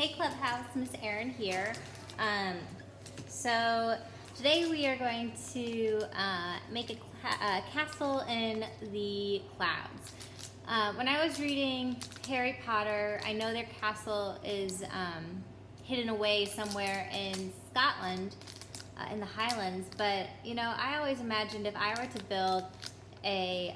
Hey Clubhouse, Miss Erin here. So today we are going to make a castle in the clouds. When I was reading Harry Potter, I know their castle is hidden away somewhere in Scotland, in the Highlands, but you know, I always imagined if I were to build a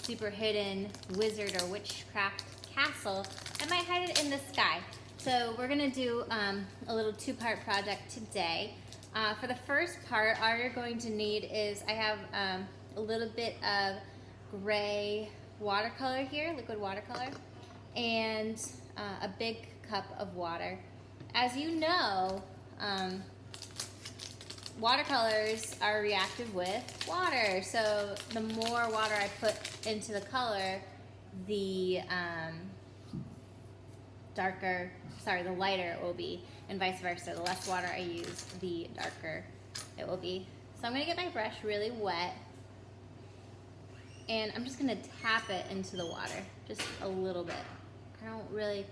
super hidden wizard or witchcraft castle, I might hide it in the sky. So we're gonna do a little two-part project today. For the first part, all you're going to need is, I have a little bit of gray watercolor here, liquid watercolor, and a big cup of water. As you know, watercolors are reactive with water, so the more water I put into the color, the the lighter it will be, and vice versa. The less water I use, the darker it will be. So I'm gonna get my brush really wet, and I'm just gonna tap it into the water, just a little bit. I don't really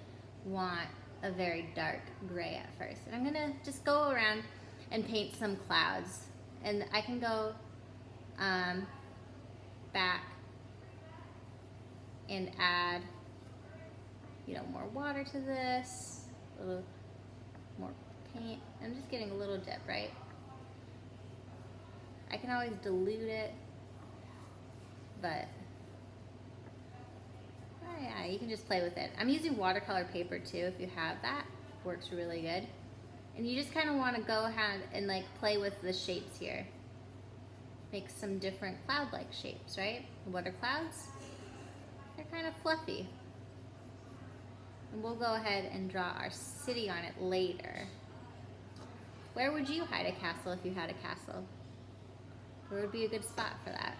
want a very dark gray at first. And I'm gonna just go around and paint some clouds. And I can go back and add, you know, more water to this, a little more paint. I'm just getting a little dip, right? I can always dilute it, but oh yeah, you can just play with it. I'm using watercolor paper too, if you have that. Works really good. And you just kind of want to go ahead and like play with the shapes here. Make some different cloud-like shapes, right? What are clouds? They're kind of fluffy. And we'll go ahead and draw our city on it later. Where would you hide a castle if you had a castle? Where would be a good spot for that?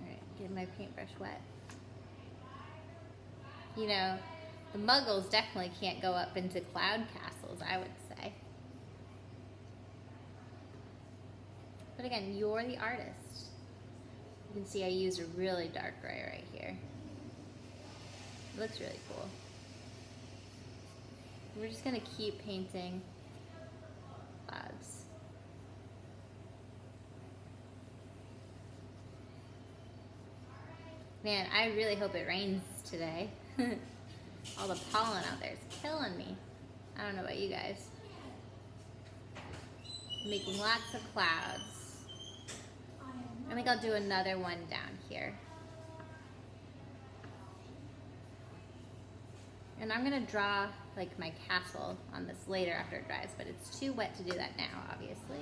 Alright, get my paintbrush wet. You know, the muggles definitely can't go up into cloud castles, I would say. But again, you're the artist. You can see I used a really dark gray right here. It looks really cool. We're just gonna keep painting clouds. Man, I really hope it rains today. All the pollen out there is killing me. I don't know about you guys. Making lots of clouds. I think I'll do another one down here. And I'm gonna draw like my castle on this later after it dries, but it's too wet to do that now, obviously.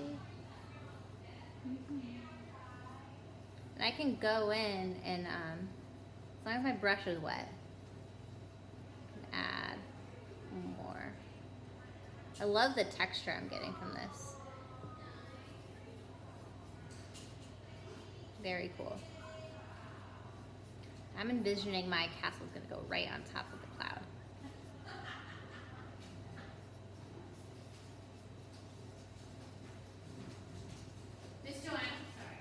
And I can go in and, as long as my brush is wet, add more. I love the texture I'm getting from this. Very cool. I'm envisioning my castle's gonna go right on top of the cloud. Miss Joanne, sorry.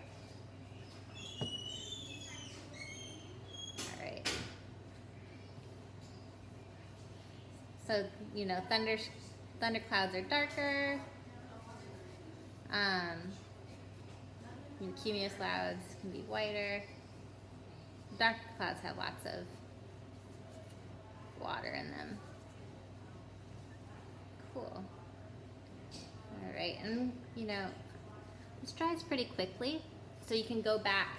All right. So, you know, thunderclouds are darker. Cumulus clouds can be whiter. Dark clouds have lots of water in them. Cool. All right, and you know, this dries pretty quickly, so you can go back,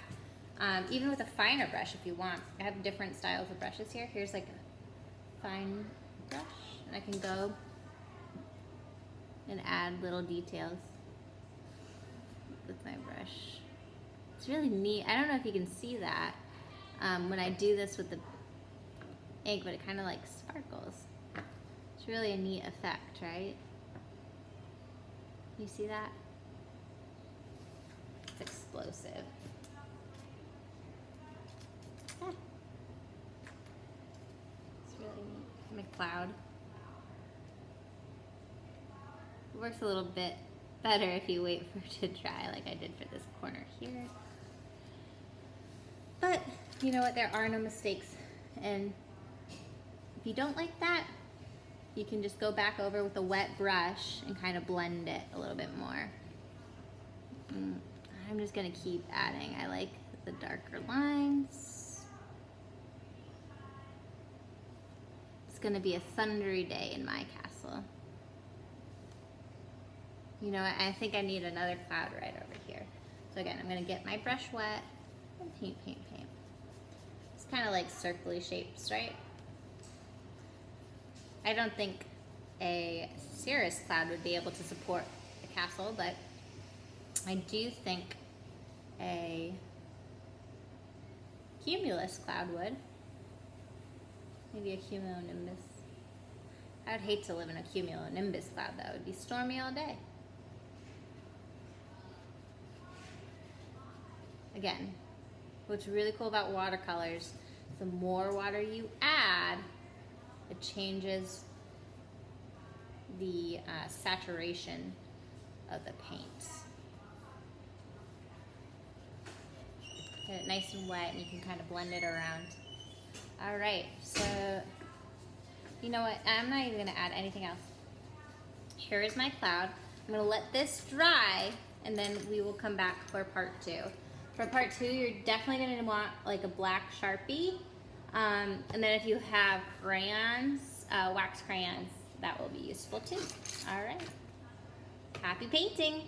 even with a finer brush if you want. I have different styles of brushes here. Here's like a fine brush, and I can go and add little details with my brush. It's really neat. I don't know if you can see that when I do this with the ink, but it kind of like sparkles. It's really a neat effect, right? You see that? It's explosive. Ah. It's really neat. I'm a cloud. It works a little bit better if you wait for it to dry, like I did for this corner here. But you know what? There are no mistakes in you don't like that, you can just go back over with a wet brush and kind of blend it a little bit more. I'm just gonna keep adding. I like the darker lines. It's gonna be a thundery day in my castle. You know what, I think I need another cloud right over here. So again, I'm gonna get my brush wet and paint, paint, paint. It's kind of like circly shapes, right? I don't think a cirrus cloud would be able to support a castle, but I do think a cumulus cloud would. Maybe a cumulonimbus. I would hate to live in a cumulonimbus cloud though. It would be stormy all day. Again, what's really cool about watercolors, the more water you add, it changes the saturation of the paints. Get it nice and wet and you can kind of blend it around. All right, so you know what? I'm not even gonna add anything else. Here is my cloud. I'm gonna let this dry and then we will come back for part 2. For part 2, you're definitely gonna want like a black Sharpie. And then if you have crayons, wax crayons, that will be useful too. All right, happy painting.